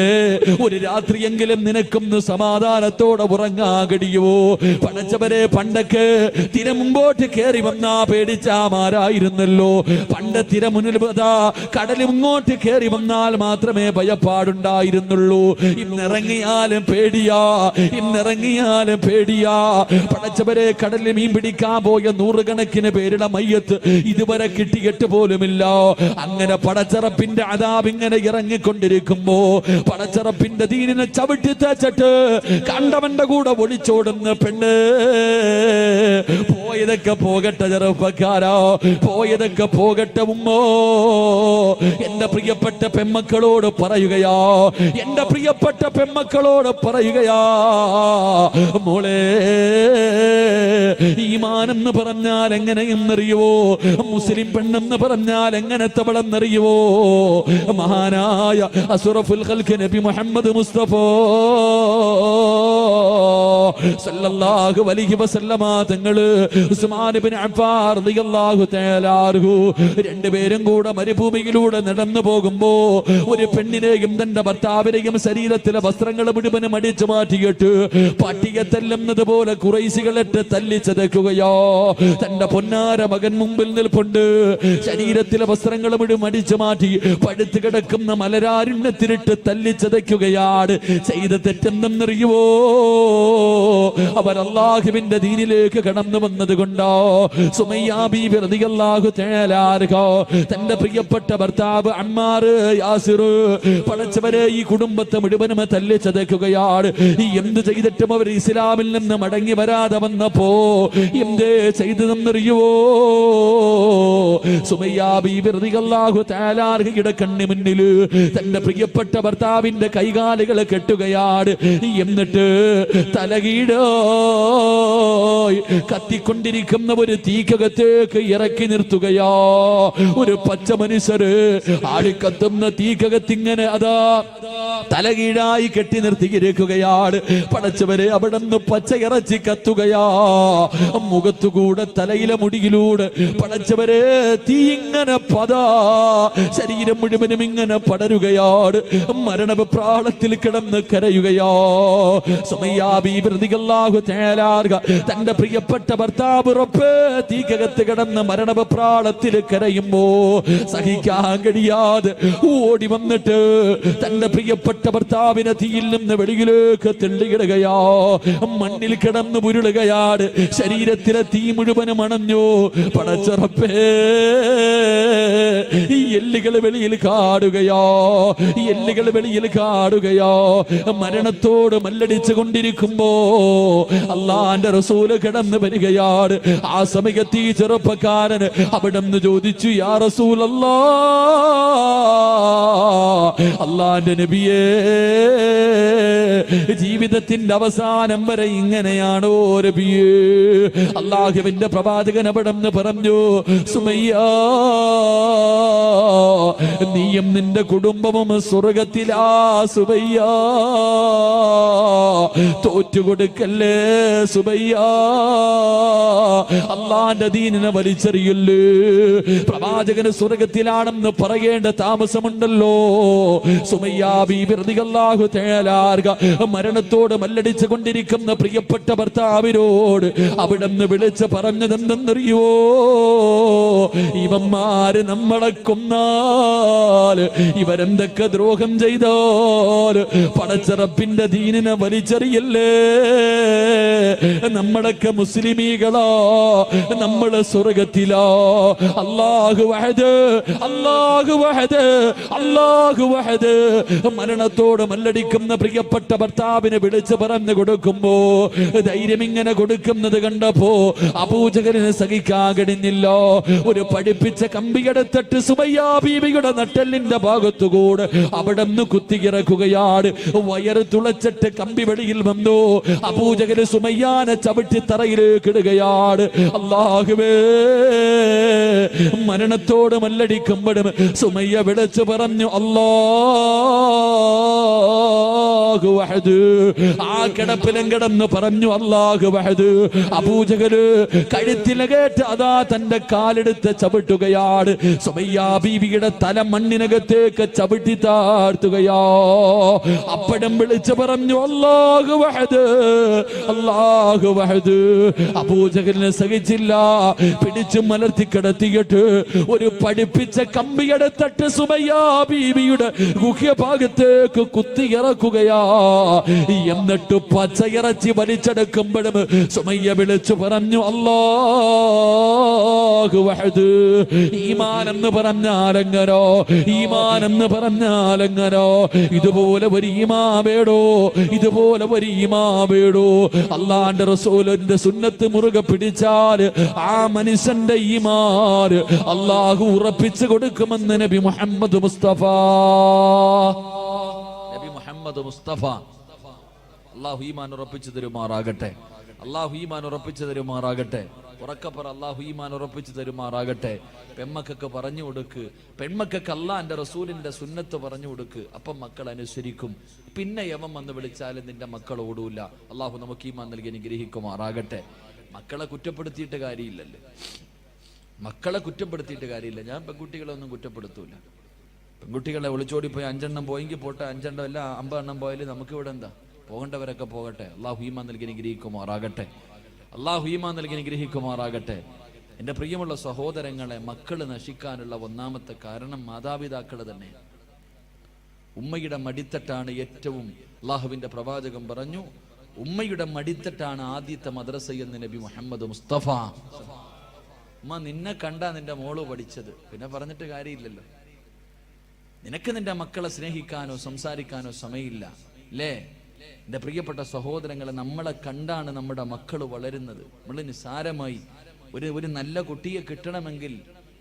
ഒരു രാത്രിയെങ്കിലും നിനക്കൊന്ന് സമാധാനത്തോടെ ഉറങ്ങാൻ കഴിയുമോ? പടച്ചവരെ, പണ്ടൊക്കെ തിര മുമ്പോട്ട് കയറി വന്നാ പേടിച്ചാമാരായിരുന്നല്ലോ. പണ്ട് തിര മുന്നിൽ കടൽ ഇങ്ങോട്ട് കയറി വന്നാൽ മാത്രമേ ഭയപ്പാടുണ്ടായിരുന്നുള്ളൂ. ഇന്നിറങ്ങിയാലും പേടിയാ, ഇന്നിറങ്ങിയാലും പേടിയാ. പടച്ചവരെ, കടലിൽ മീൻ പിടിക്കാൻ പോയ നൂറുകണക്കിന് പേരുടെ മയ്യത്ത് ഇതുവരെ കിട്ടിയിട്ട് പോലുമില്ല. അങ്ങനെ പടച്ചറപ്പിന്റെ അദാബ് ഇങ്ങനെ ഇറങ്ങിക്കൊണ്ടിരിക്കുമ്പോ പടച്ചറപ്പിന്റെ ദീനിനെ ചവിട്ടി തേച്ചിട്ട് കണ്ടവന്റെ കൂടെ ഒളിച്ചോടുന്ന പെണ്ണ്, പോയതൊക്കെ പോകട്ടെ ചെറുപ്പക്കാരോ, പോയതൊക്കെ പോകട്ടെ ഉമ്മോ. എന്റെ പ്രിയപ്പെട്ട പെമ്മക്കളോട് പറയുകയാ, എന്റെ പ്രിയപ്പെട്ട പെമ്മക്കളോട് പറയുകയാ, മോളെ, ഈമാനെന്ന് പറഞ്ഞാൽ എങ്ങനെയെന്നറിയുവോ? മുസ്ലിം പെണ്ണെന്ന് പറഞ്ഞാൽ എങ്ങനത്തെവളെന്നറിയുവോ? മഹാനായ അസ്റഫുൽ ഖൽഖ് നബി മുഹമ്മദ് മുസ്തഫ സല്ലല്ലാഹു അലൈഹി വസല്ലമ തങ്ങള് ഉസ്മാൻ ഇബ്നു അഫ്ഫാൻ റളിയല്ലാഹു തആല അൻഹു രണ്ടുപേരും കൂടെ മരുഭൂമിയിലൂടെ നടന്നു പോകുമ്പോ ഒരു പെണ്ണിനെയും തന്റെ ഭർത്താവിനെയും ശരീരത്തിലെ വസ്ത്രങ്ങൾ മുഴുവനും അടിച്ചു മാറ്റിയിട്ട് പട്ടിയെ തല്ലുന്നത് പോലെ ഖുറൈശികളിട്ട് തല്ലിച്ചതയ്ക്കുകയോ. തന്റെ പൊന്നാര മകൻ മുമ്പിൽ നിൽപ്പുണ്ട്, ശരീരത്തിലെ വസ്ത്രങ്ങൾ മുഴുവൻ അടിച്ചു മാറ്റി പഴുത്ത് കിടക്കുന്ന മലരാരുണ്യത്തിലിട്ട് തല്ലിച്ചതയ്ക്കുകയാണ്. ചെയ്ത തെറ്റെന്നറിയുവോ? അവർ അല്ലാഹുവിന്റെ ദീനിലേക്ക് കടന്നു വന്നത് കൊണ്ടോ. സുമയ്യ ബീബി റളിയല്ലാഹു തആല അൻഹ തന്റെ പ്രിയപ്പെട്ട ഭർത്താവ് അമ്മാർ യാസിർ, പടച്ചവരെ, ഈ കുടുംബത്തെ മുഴുവനും തല്ലിച്ചതയ്ക്കുകയാണ്. എന്ത് ചെയ്തിട്ടും അവർ ഇസ്ലാമിൽ നിന്ന് മടങ്ങി വരാതെ വന്നപ്പോ എന്തേ ചെയ്തതെന്നറിയുവോ? സുമയ്യ ബീബി റളിയല്ലാഹു തആല അൻഹയുടെ കണ്ണിന് മുന്നിൽ തന്റെ പ്രിയപ്പെട്ട ഭർത്താവിന്റെ കൈകാലുകൾ കെട്ടുകയാണ്. എന്നിട്ട് തലകീടോ കത്തിക്കൊണ്ടിരിക്കുന്ന ഒരു തീക്കകത്തേക്ക് ഇറക്കി നിർത്തുകയോ. ഒരു പച്ച മനുഷ്യര് ആടിക്കത്തുന്ന തീക്കകത്തിങ്ങനെ അതാ തലകീഴായി കെട്ടി നിർത്തിയിരിക്കുകയാണ്. പടച്ചവരെ, അവിടെ നിന്ന് പച്ച ഇറച്ചി കത്തുകയാ. മുഖത്തുകൂടെ തലയിലെ മുടിയിലൂടെ പടച്ചവരെ തീ ഇങ്ങനെ പതാ ശരീരം മുഴുവനും ഇങ്ങനെ പടരുകയാണ്. മരണപ്രാളത്തിൽ കിടന്ന് കരയുകയോ. സുമയ്യ ബീബി റളിയല്ലാഹു തആല അൻഹ തന്റെ പ്രിയപ്പെട്ട ഭർത്താവ് റബ്ബേ തീക്കകത്ത് കിടന്ന് മരണപ്രാളത്തിൽ കരയുമ്പോ സഹിക്കാൻ കഴിയാതെ ഓടി വന്നിട്ട് തന്റെ പ്രിയപ്പെട്ട ഭർത്താവിനെ തീയിൽ നിന്ന് വെളിയിലേക്ക് തെള്ളിയിടുകയോ. മണ്ണിൽ കിടന്ന് ഉരുളുകയാണ്. ശരീരത്തിലെ തീ മുഴുവനും അണഞ്ഞു. പടച്ച റബ്ബേ, ഈ എല്ലുകൾ വെളിയിൽ കാടുകയോ, ഈ എല്ലുകൾ വെളിയിൽ കാടുകയോ. മരണത്തോട് മല്ലടിച്ചു കൊണ്ടിരിക്കുമ്പോ അള്ളാന്റെ റസൂല് കിടന്ന് വരികയാണ്. ആ സമയത്ത് ഈ ചെറുപ്പക്കാരൻ അവിടെ നിന്ന് ചോദിച്ചു, യാ റസൂലല്ലാഹ്, അള്ളാന്റെ നബിയേ, ജീവിതത്തിന്റെ അവസാനം വരെ ഇങ്ങനെയാണോ നബിയേ? അല്ലാഹുവിന്റെ പ്രവാചകൻ അവിടെന്ന് പറഞ്ഞു, സുമയ്യ, നീയും നിന്റെ കുടുംബവും സ്വർഗത്തിലാ സുമയ്യ, തോറ്റുകൊടുക്കല്ലേ സുമയ്യ, അള്ളാന്റെ ദീനിനെ വലിച്ചെറിയല്ലേ. പ്രവാചകന് സ്വർഗത്തിലാണെന്ന് പറയേണ്ട താമസമുണ്ടല്ലോ. സുമയ്യ ബീബി റളിയല്ലാഹു തആല മരണത്തോട് മല്ലടിച്ചു കൊണ്ടിരിക്കുന്ന പ്രിയപ്പെട്ട ഭർത്താവിനോട് അവിടുന്ന് വിളിച്ച് പറഞ്ഞതെന്തെന്നറിയോ? ഇവന്മാര് നമ്മളെ കൊന്നാൽ, ഇവരെന്തൊക്കെ ദ്രോഹം ചെയ്താൽ പടച്ചറപ്പിന്റെ ദീനിനെ വലിച്ചെറിയല്ലേ. നമ്മളൊക്കെ മുസ്ലിമീകളോ, നമ്മള് സ്വർഗത്തിലോ. അല്ലാഹു വഹദ്, അല്ലാഹു വഹദ്, അല്ലാഹു വഹദ്. മരണത്തോട് മല്ലടിക്കുന്ന പ്രിയപ്പെട്ട ഭർത്താവിനെ വിളിച്ച് പറഞ്ഞു കൊടുക്കുമ്പോ ധൈര്യം ഇങ്ങനെ കൊടുക്കുന്നത് കണ്ടപ്പോ അബൂജഹലിന് സഹിക്കാൻ കഴിഞ്ഞില്ല. ഒരു പഠിപ്പിച്ച കമ്പിയെടുത്തിട്ട് സുമയ്യ ബീവിയുടെ നട്ടെല്ലിന്റെ ഭാഗത്തുകൂടെ അവിടെ നിന്ന് കുത്തിയിറക്കുകയാണ്. വയറ് തുളച്ചിട്ട് കമ്പി വെളിയിൽ വന്നു. അബൂജഹല് സുമയ്യാനെ ചവിട്ടി തറയിലേക്ക് ഇടുകയാണ്. അല്ലാഹുവേ, മരണത്തോട് മല്ലടിക്കുമ്പോഴും സുമയ്യ വിളിച്ചു പറഞ്ഞു, അല്ലാഹു വഹദ്. ആ കിടപ്പിലും കിടന്ന് പറഞ്ഞു, അല്ലാഹു വഹദ്. അബൂജഹല് കഴുത്തിലെ കേട്ട് അതാ തന്റെ കാലെടുത്ത് ചവിട്ടുകയാണ്. സുമയ്യ ബീവിയുടെ തല മണ്ണിനകത്തേക്ക് ചവിട്ടി താഴ്ത്തുകയോ. അപ്പഴും വിളിച്ചു പറഞ്ഞു, അല്ലാഹു വഹദ്, അല്ലാഹു വഹദ്. അബൂജഹലിനെ സഹിച്ചില്ല. പിടിച്ചു മലർത്തി കിടത്തിയിട്ട് ഒരു പഠിപ്പിച്ച കമ്പിയെടുത്തിട്ട് സുമയ്യ ബീവിയുടെ ഗുഹ്യഭാഗത്തേക്ക് കുത്തിയിറക്കുകയാ. എന്നിട്ട് പച്ചയിറച്ചി വലിച്ചെടുക്കുമ്പോഴും സുമയ്യ വിളിച്ചു പറഞ്ഞു, അല്ലാഹു വഹദ്. ഈമാൻ എന്ന് പറഞ്ഞാലെങ്ങനോ, ഈമാൻ എന്ന് പറഞ്ഞാലെങ്ങനോ. ഇതുപോലെ ഒരു ഈമാൻ വേടോ, ഇതുപോലെ ഒരു ഈമാൻ വേടോ. അല്ലാഹുവിന്റെ റസൂലിന്റെ സുന്നത്ത് മുറുകെ പിടിച്ചാൽ ആ മനുഷ്യന്റെ ഈമാൻ അല്ലാഹു ഉറപ്പിച്ചു കൊടുക്കുമെന്ന് നബി മുഹമ്മദ് മുസ്തഫ. നബി മുഹമ്മദ് മുസ്തഫ. അല്ലാഹു ഈമാൻ ഉറപ്പിച്ചു തരുമാറാകട്ടെ. അല്ലാഹു ഈമാൻ ഉറപ്പിച്ചു തരുമാറാകട്ടെ. ഉറക്കപ്പറ, അല്ലാഹു ഈമാൻ ഉറപ്പിച്ചു തരുമാറാകട്ടെ. പെൺമക്കൾക്ക് പറഞ്ഞു കൊടുക്ക്, പെൺമക്കൾക്ക് അല്ലാഹുവിന്റെ റസൂലിന്റെ സുന്നത്ത് പറഞ്ഞു കൊടുക്ക്. അപ്പം മക്കൾ അനുസരിക്കും. പിന്നെ യവൻ വന്ന് വിളിച്ചാലും നിന്റെ മക്കൾ ഓടൂല. അല്ലാഹു നമുക്ക് ഈമാൻ നൽകി അനുഗ്രഹിക്കുമാറാകട്ടെ. മക്കളെ കുറ്റപ്പെടുത്തിയിട്ട് കാര്യമില്ലല്ലേ, മക്കളെ കുറ്റപ്പെടുത്തിയിട്ട് കാര്യമില്ല. ഞാൻ പെൺകുട്ടികളെ ഒന്നും കുറ്റപ്പെടുത്തൂല. പെൺകുട്ടികളെ ഒളിച്ചോടിപ്പോയി 5 എണ്ണം പോയെങ്കിൽ പോട്ടെ, 5 എണ്ണം അല്ല 50 എണ്ണം പോയാലും നമുക്ക് ഇവിടെ എന്താ, പോകേണ്ടവരൊക്കെ പോകട്ടെ. അല്ലാഹു ഈമാൻ നൽകി അനുഗ്രഹിക്കുമാറാകട്ടെ. അല്ലാഹു ഈമാൻ നൽകി അനുഗ്രഹിക്കുമാറാകട്ടെ. എൻ്റെ പ്രിയമുള്ള സഹോദരങ്ങളെ, മക്കള് നശിക്കാനുള്ള ഒന്നാമത്തെ കാരണം മാതാപിതാക്കൾ തന്നെ. ഉമ്മയുടെ മടിത്തട്ടാണ് ഏറ്റവും, അല്ലാഹുവിന്റെ പ്രവാചകൻ പറഞ്ഞു, ഉമ്മയുടെ മടിത്തട്ടാണ് ആദ്യത്തെ മദ്രസ എന്ന് നബി മുഹമ്മദ് മുസ്തഫ. ഉമ്മ നിന്നെ കണ്ടാ നിന്റെ മോള് പഠിച്ചത്, പിന്നെ പറഞ്ഞിട്ട് കാര്യമില്ലല്ലോ. നിനക്ക് നിന്റെ മക്കളെ സ്നേഹിക്കാനോ സംസാരിക്കാനോ സമയമില്ല അല്ലേ? എൻ്റെ പ്രിയപ്പെട്ട സഹോദരങ്ങളെ, നമ്മളെ കണ്ടാണ് നമ്മുടെ മക്കൾ വളരുന്നത്. നമ്മൾ നിസ്സാരമായി ഒരു നല്ല കുട്ടിയെ കിട്ടണമെങ്കിൽ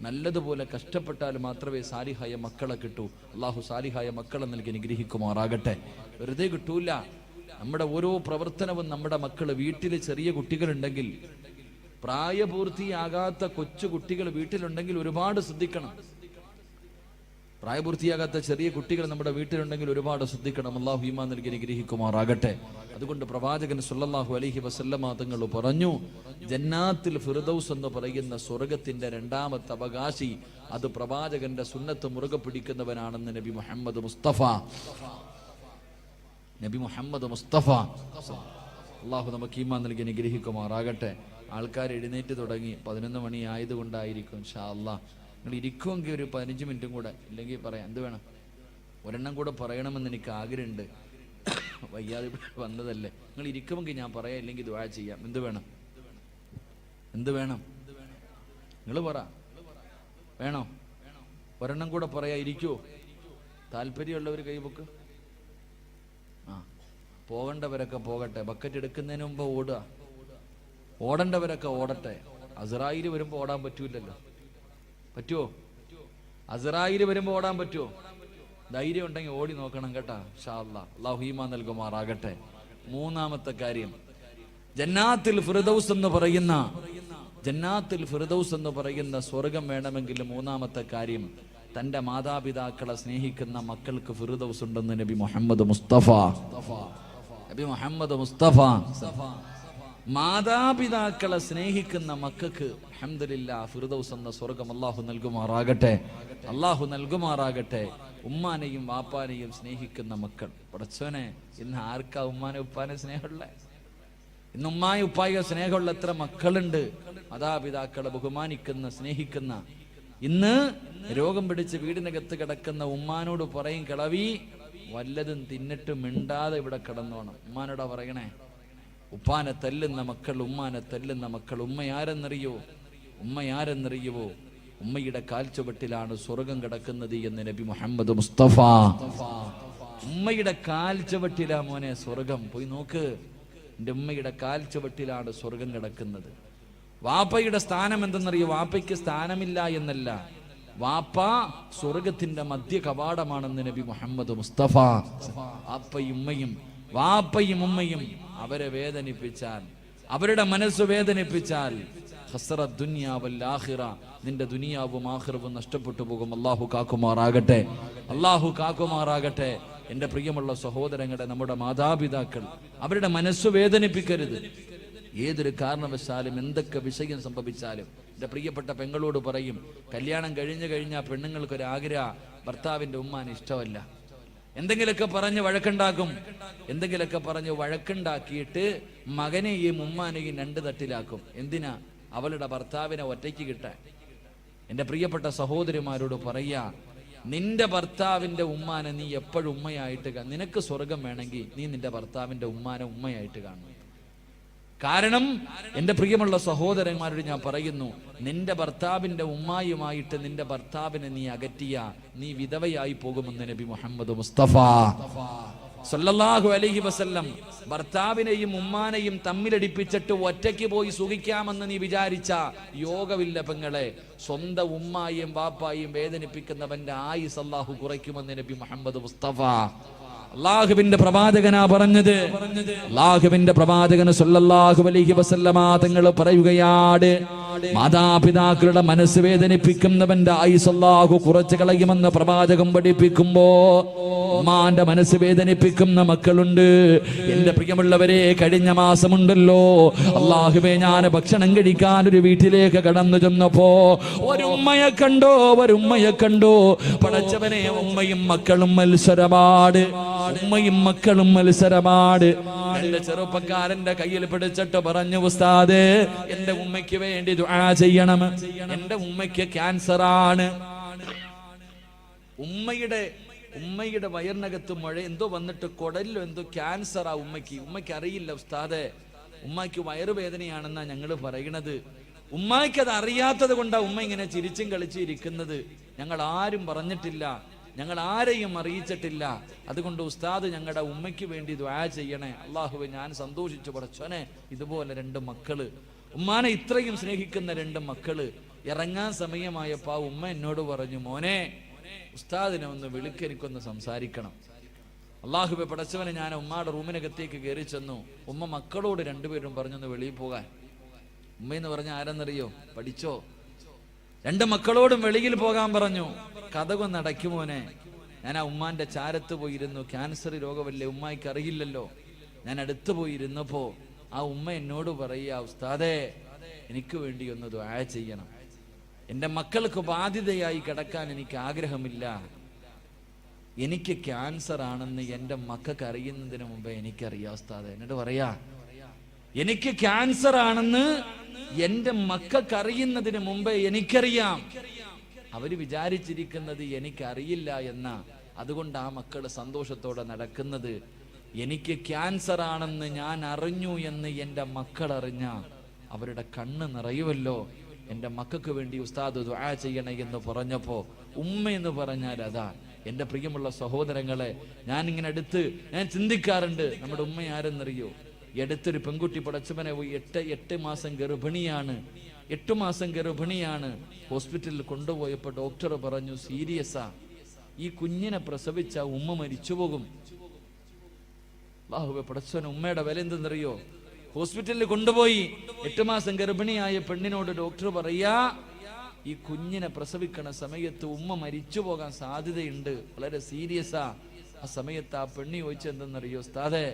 നല്ലതുപോലെ കഷ്ടപ്പെട്ടാൽ മാത്രമേ സാലിഹായ മക്കളെ കിട്ടൂ. അല്ലാഹു സാലിഹായ മക്കളെ നൽകി അനുഗ്രഹിക്കുമാറാകട്ടെ. വെറുതെ കിട്ടൂല. നമ്മുടെ ഓരോ പ്രവർത്തനവും നമ്മുടെ മക്കള്, വീട്ടിൽ ചെറിയ കുട്ടികളുണ്ടെങ്കിൽ, പ്രായപൂർത്തിയാകാത്ത കൊച്ചു കുട്ടികൾ വീട്ടിലുണ്ടെങ്കിൽ ഒരുപാട് ശ്രദ്ധിക്കണം. പ്രായപൂർത്തിയാകാത്ത ചെറിയ കുട്ടികൾ നമ്മുടെ വീട്ടിലുണ്ടെങ്കിൽ ഒരുപാട് ശ്രദ്ധിക്കണം. അല്ലാഹു ഈമാൻ നൽകി അനുഗ്രഹിക്കുമാറാകട്ടെ. അതുകൊണ്ട് പ്രവാചകൻ സല്ലല്ലാഹു അലൈഹി വസല്ലമ തങ്ങൾ പറഞ്ഞു, ജന്നാത്തുൽ ഫിർദൗസ് എന്ന് പറയുന്ന സ്വർഗത്തിന്റെ 2ാമത്തെ അവകാശി അത് പ്രവാചകന്റെ സുന്നത്ത് മുറുകെ പിടിക്കുന്നവനാണെന്ന് നബി മുഹമ്മദ് മുസ്തഫ. നബി മുഹമ്മദ് മുസ്തഫ. അല്ലാഹു നമുക്ക് ഈമാൻ നൽകി അനുഗ്രഹിക്കുമാറാകട്ടെ. ആൾക്കാർ എഴുന്നേറ്റ് തുടങ്ങി. 11 മണി ആയതുകൊണ്ടായിരിക്കും. ഇൻഷാ അല്ലാഹ് നിങ്ങൾ ഇരിക്കുമെങ്കിൽ ഒരു 15 മിനിറ്റും കൂടെ, ഇല്ലെങ്കിൽ പറയാം. എന്ത് വേണം? ഒരെണ്ണം കൂടെ പറയണമെന്ന് എനിക്ക് ആഗ്രഹമുണ്ട്. വയ്യാതെ വന്നതല്ലേ. നിങ്ങൾ ഇരിക്കുമെങ്കിൽ ഞാൻ പറയാം, ഇല്ലെങ്കിൽ ദുആ ചെയ്യാം. എന്ത് വേണം? എന്ത് വേണം? നിങ്ങൾ പറ. വേണോ? ഒരെണ്ണം കൂടെ പറയാ. ഇരിക്കുവോ? താല്പര്യമുള്ളവർ കൈപൊക്ക്. പോകേണ്ടവരൊക്കെ പോകട്ടെ. ബക്കറ്റ് എടുക്കുന്നതിന് മുമ്പ് ഓടുക. ഓടേണ്ടവരൊക്കെ ഓടട്ടെ. അസ്രായിൽ വരുമ്പോൾ ഓടാൻ പറ്റൂലല്ലോ. പറ്റുമോ? അസ്രായിൽ വരുമ്പോൾ ഓടാൻ പറ്റുമോ? ധൈര്യം ഉണ്ടെങ്കിൽ ഓടി നോക്കണം കേട്ടാ. ഇൻഷാ അല്ലാഹ് അല്ലാഹു ഈമാൻ നൽകുമാറാകട്ടെ. മൂന്നാമത്തെ കാര്യം, ജന്നാത്തുൽ ഫിർദൗസ് എന്ന് പറയുന്ന സ്വർഗം വേണമെങ്കിൽ മൂന്നാമത്തെ കാര്യം, തന്റെ മാതാപിതാക്കളെ സ്നേഹിക്കുന്ന മക്കൾക്ക് ഫിർദൗസ് ഉണ്ടെന്ന് നബി മുഹമ്മദ് മുസ്തഫ. മാതാപിതാക്കളെ സ്നേഹിക്കുന്ന മക്കൾക്ക് അൽഹംദുലില്ലാഹ് ഫിർദൗസ് എന്ന സ്വർഗം അല്ലാഹു നൽകുമാറാകട്ടെ. ഉമ്മാനെയും വാപ്പാനെയും സ്നേഹിക്കുന്ന മക്കൾ, പടച്ചോനെ ഇന്ന് ആർക്കാ ഉമ്മാനെ ഉപ്പാനെ സ്നേഹമുള്ള? ഇന്ന് ഉമ്മായി ഉപ്പായോ സ്നേഹമുള്ള എത്ര മക്കളുണ്ട്? മാതാപിതാക്കളെ ബഹുമാനിക്കുന്ന സ്നേഹിക്കുന്ന. ഇന്ന് രോഗം പിടിച്ച് വീടിനകത്ത് കിടക്കുന്ന ഉമ്മാനോട് പറയും, കിളവി വല്ലതും തിന്നിട്ട് മിണ്ടാതെ ഇവിടെ കിടന്നോണം. ഉമ്മാനോടാ പറയണേ. ഉപ്പാനെ തല്ലുന്ന മക്കൾ, ഉമ്മാനെ തല്ലുന്ന മക്കൾ. ഉമ്മയാരെന്നറിയോ? ഉമ്മയുടെ കാൽച്ചുവട്ടിലാണ് സ്വർഗം കിടക്കുന്നത് എന്ന് നബി മുഹമ്മദ് മുസ്തഫ. ഉമ്മയുടെ കാൽച്ചുവട്ടിലാ മോനെ സ്വർഗം. പോയി നോക്ക്, എൻ്റെ ഉമ്മയുടെ കാൽച്ചുവട്ടിലാണ് സ്വർഗം കിടക്കുന്നത്. വാപ്പയുടെ സ്ഥാനം എന്തെന്നറിയോ? വാപ്പയ്ക്ക് സ്ഥാനമില്ല എന്നല്ല, വാപ്പ സ്വർഗത്തിന്റെ മധ്യ കവാടമാണെന്ന് നബി മുഹമ്മദ് മുസ്തഫ. വാപ്പയും ഉമ്മയും അവരെ വേദനിപ്പിച്ചാൽ, അവരുടെ മനസ്സ് വേദനിപ്പിച്ചാൽ, ഖസറത് ദുനിയ വൽ ആഖിറ, നിന്റെ ദുനിയാവും ആഖിറവും നഷ്ടപ്പെട്ടു പോകും. അല്ലാഹു കാക്കുമാറാകട്ടെ. എൻ്റെ പ്രിയമുള്ള സഹോദരങ്ങളെ, നമ്മുടെ മാതാപിതാക്കൾ, അവരുടെ മനസ്സ് വേദനിപ്പിക്കരുത്. ഏതൊരു കാരണവശാലും എന്തൊക്കെ വിഷയം സംഭവിച്ചാലും എൻ്റെ പ്രിയപ്പെട്ട പെങ്ങളോട് പറയും, കല്യാണം കഴിഞ്ഞാൽ പെണ്ണുങ്ങൾക്കൊരാഗ്രഹം, ഭർത്താവിൻ്റെ ഉമ്മാന് ഇഷ്ടമല്ല. എന്തെങ്കിലുമൊക്കെ പറഞ്ഞ് വഴക്കുണ്ടാക്കിയിട്ട് മകനെയും ഉമ്മാനെയും രണ്ട് തട്ടിലാക്കും. എന്തിനാ? അവളുടെ ഭർത്താവിനെ ഒറ്റയ്ക്ക് കിട്ടാൻ. എൻ്റെ പ്രിയപ്പെട്ട സഹോദരിമാരോട് പറയാ, നിന്റെ ഭർത്താവിന്റെ ഉമ്മാനെ നീ എപ്പോഴും ഉമ്മയായിട്ട് നിനക്ക് സ്വർഗം വേണമെങ്കിൽ നീ നിന്റെ ഭർത്താവിന്റെ ഉമ്മാനെ ഉമ്മയായിട്ട് കാണണം. കാരണം എൻ്റെ പ്രിയമുള്ള സഹോദരന്മാരോട് ഞാൻ പറയുന്നു, നിന്റെ ഭർത്താവിന്റെ ഉമ്മായുമായിട്ട് നിന്റെ ഭർത്താവിനെ നീ അകറ്റിയ നീ വിധവയായി പോകുമെന്ന് നബി മുഹമ്മദ് മുസ്തഫ സല്ലല്ലാഹു അലൈഹി വസല്ലം. ഭർത്താവിനെയും ഉമ്മാനെയും തമ്മിലടിപ്പിച്ചിട്ട് ഒറ്റയ്ക്ക് പോയി സുഖിക്കാമെന്ന് നീ വിചാരിച്ച യോഗമില്ല പെങ്ങളെ. സ്വന്തം ഉമ്മായും ബാപ്പായും വേദനിപ്പിക്കുന്നവന്റെ ആയുസ് അല്ലാഹു കുറയ്ക്കുമെന്ന് നബി മുഹമ്മദ് മുസ്തഫ. അള്ളാഹുവിന്റെ പ്രവാചകനാ പറഞ്ഞത്. അള്ളാഹുവിന്റെ പ്രവാചകന് സല്ലല്ലാഹു അലൈഹി വസല്ലമ തങ്ങൾ പറയുകയാണ്, മാതാപിതാക്കളുടെ മനസ്സ് വേദനിപ്പിക്കുന്നവന്റെ ആയുസ് അല്ലാഹു കുറച്ച് കളയുമെന്ന് പ്രവാചകൻ പഠിപ്പിക്കുമ്പോ, ഉമ്മാന്റെ മനസ്സ് വേദനിപ്പിക്കുന്ന മക്കളുണ്ട്. എന്റെ പ്രിയമുള്ളവരെ, കഴിഞ്ഞ മാസമുണ്ടല്ലോ, അള്ളാഹുവേ, ഞാൻ ഭക്ഷണം കഴിക്കാൻ ഒരു വീട്ടിലേക്ക് കടന്നു ചെന്നപ്പോ ഒരു ഉമ്മയെ കണ്ടോ. പടച്ചവനെ, ഉമ്മയും മക്കളും മത്സരമാണ്. എന്റെ ചെറുപ്പക്കാരന്റെ കയ്യിൽ പിടിച്ചിട്ട് പറഞ്ഞു, ഉസ്താദേ, എന്റെ ഉമ്മയ്ക്ക് വേണ്ടി ദുആ ചെയ്യണം, എന്റെ ഉമ്മയ്ക്ക് ക്യാൻസർ ആണ്. ഉമ്മയുടെ വയറിനകത്ത് മഴ എന്തോ വന്നിട്ട് കുടലിലോ എന്തോ ക്യാൻസറാ ഉമ്മയ്ക്ക് അറിയില്ല ഉസ്താദേ. ഉമ്മയ്ക്ക് വയറുവേദനയാണെന്നാ ഞങ്ങൾ പറയണത്. ഉമ്മയ്ക്ക് അത് അറിയാത്തത് കൊണ്ടാ ഉമ്മ ഇങ്ങനെ ചിരിച്ചും കളിച്ചും ഇരിക്കുന്നത്. ഞങ്ങൾ ആരും പറഞ്ഞിട്ടില്ല, ഞങ്ങൾ ആരെയും അറിയിച്ചിട്ടില്ല. അതുകൊണ്ട് ഉസ്താദ് ഞങ്ങളുടെ ഉമ്മയ്ക്ക് വേണ്ടി ദുആ ചെയ്യണേ. അള്ളാഹുവേ, ഞാൻ സന്തോഷിച്ചു പടച്ചോനെ, ഇതുപോലെ രണ്ട് മക്കള്, ഉമ്മാനെ ഇത്രയും സ്നേഹിക്കുന്ന രണ്ട് മക്കള്. ഇറങ്ങാൻ സമയമായപ്പോ ഉമ്മ എന്നോട് പറഞ്ഞു, മോനെ, ഉസ്താദിനെ ഒന്ന് വിളിക്ക്, എനിക്കൊന്ന് സംസാരിക്കണം. അള്ളാഹുവേ പടച്ചവനെ, ഞാൻ ഉമ്മയുടെ റൂമിനകത്തേക്ക് കയറി ചെന്നു. ഉമ്മ മക്കളോട് രണ്ടുപേരും പറഞ്ഞൊന്ന് വെളിയിൽ പോകാൻ. ഉമ്മയെന്ന് പറഞ്ഞ ആരെന്നറിയോ? പഠിച്ചോ. രണ്ട് മക്കളോടും വെളിയിൽ പോകാൻ പറഞ്ഞു. കഥകൊന്ന് അടയ്ക്കുമോനെ. ഞാൻ ആ ഉമ്മാന്റെ ചാരത്ത് പോയിരുന്നു. ക്യാൻസർ രോഗമല്ലേ, ഉമ്മായിക്ക് അറിയില്ലല്ലോ. ഞാൻ അടുത്ത് പോയിരുന്നപ്പോ ആ ഉമ്മ എന്നോട് പറയുക, ഉസ്താദേ, എനിക്ക് വേണ്ടി ഒന്ന് ദുആ ചെയ്യണം. എൻ്റെ മക്കൾക്ക് ബാധ്യതയായി കിടക്കാൻ എനിക്ക് ആഗ്രഹമില്ല. എനിക്ക് ക്യാൻസർ ആണെന്ന് എൻ്റെ മക്കൾക്ക് അറിയുന്നതിന് മുമ്പേ എനിക്കറിയാം ഉസ്താദേ. എന്നിട്ട് പറയാ, എനിക്ക് ക്യാൻസർ ആണെന്ന് എൻ്റെ മക്കൾക്ക് അറിയുന്നതിന് മുമ്പേ എനിക്കറിയാം. അവര് വിചാരിച്ചിരിക്കുന്നത് എനിക്കറിയില്ല എന്നാ. അതുകൊണ്ട് ആ മക്കള് സന്തോഷത്തോടെ നടക്കുന്നത്. എനിക്ക് ക്യാൻസർ ആണെന്ന് ഞാൻ അറിഞ്ഞു എന്ന് എൻ്റെ മക്കൾ അറിഞ്ഞ അവരുടെ കണ്ണ് നിറയുമല്ലോ. എൻ്റെ മക്കൾക്ക് വേണ്ടി ഉസ്താദ് ദുആ ചെയ്യണേ എന്ന് പറഞ്ഞപ്പോ, ഉമ്മ എന്ന് പറഞ്ഞാൽ അതാ. എൻ്റെ പ്രിയമുള്ള സഹോദരങ്ങളെ, ഞാൻ ചിന്തിക്കാറുണ്ട്, നമ്മുടെ ഉമ്മ ആരെന്നറിയോ? അടുത്തൊരു പെൺകുട്ടി പടച്ചവനെ 8 മാസം ഗർഭിണിയാണ്. 8 മാസം ഗർഭിണിയാണ്. ഹോസ്പിറ്റലിൽ കൊണ്ടുപോയപ്പോൾ ഡോക്ടർ പറഞ്ഞു, സീരിയസാ. ഈ കുഞ്ഞിനെ പ്രസവിച്ച ഉമ്മ മരിച്ചു പോകും. അല്ലാഹുവേ പടച്ചോനെ, ഉമ്മയുടെ വില എന്തെന്നറിയോ? ഹോസ്പിറ്റലിൽ കൊണ്ടുപോയി 8 മാസം ഗർഭിണിയായ പെണ്ണിനോട് ഡോക്ടർ പറയാ, ഈ കുഞ്ഞിനെ പ്രസവിക്കണ സമയത്ത് ഉമ്മ മരിച്ചു പോകാൻ സാധ്യതയുണ്ട്, വളരെ സീരിയസാ. ആ സമയത്ത് ആ പെണ്ണ് ചോദിച്ചെന്തെന്നറിയോ ഉസ്താദേ?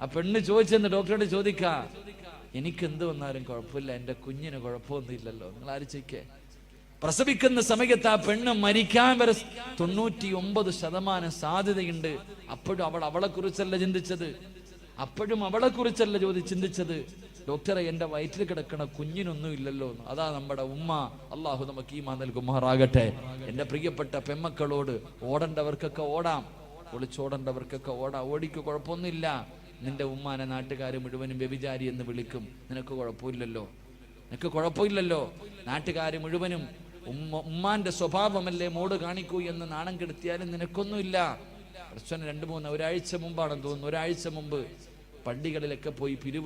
ആ പെണ്ണ് ചോദിച്ചെന്ന് ഡോക്ടറോട് ചോദിക്കാ, എനിക്ക് എന്ത് വന്നാലും കുഴപ്പമില്ല, എന്റെ കുഞ്ഞിന് കുഴപ്പമൊന്നുമില്ലല്ലോ. നിങ്ങൾ ആലോചിക്കേ, പ്രസവിക്കുന്ന സമയത്ത് ആ പെണ്ണ് മരിക്കാൻ വരെ 99% സാധ്യതയുണ്ട്. അപ്പോഴും അവളെ കുറിച്ചല്ല ചിന്തിച്ചത്, അപ്പോഴും അവളെ കുറിച്ചല്ല ചിന്തിച്ചത്. ഡോക്ടറെ, എന്റെ വയറ്റിൽ കിടക്കണ കുഞ്ഞിനൊന്നും ഇല്ലല്ലോ. അതാ നമ്മുടെ ഉമ്മ. അള്ളാഹു നമുക്ക് ഈമാൻ നൽകുമാറാകട്ടെ. എന്റെ പ്രിയപ്പെട്ട പെമ്മക്കളോട്, ഓടേണ്ടവർക്കൊക്കെ ഓടാം, ഒളിച്ചോടേണ്ടവർക്കൊക്കെ ഓടാം. ഓടിക്ക് കുഴപ്പമൊന്നുമില്ല. നിന്റെ ഉമ്മാനെ നാട്ടുകാർ മുഴുവനും വ്യഭിചാരി എന്ന് വിളിക്കും, നിനക്ക് കുഴപ്പമില്ലല്ലോ, നിനക്ക് കുഴപ്പമില്ലല്ലോ. നാട്ടുകാർ മുഴുവനും ഉമ്മാന്റെ സ്വഭാവമല്ലേ മോട് കാണിക്കൂ എന്ന് നാണം കെടുത്തിയാലും നിനക്കൊന്നുമില്ല. പ്രശ്നം 2-3 ഒരാഴ്ച മുമ്പാണെന്ന് തോന്നുന്നു, ഒരാഴ്ച മുമ്പ് പള്ളികളിലൊക്കെ പോയി പിരിവിടും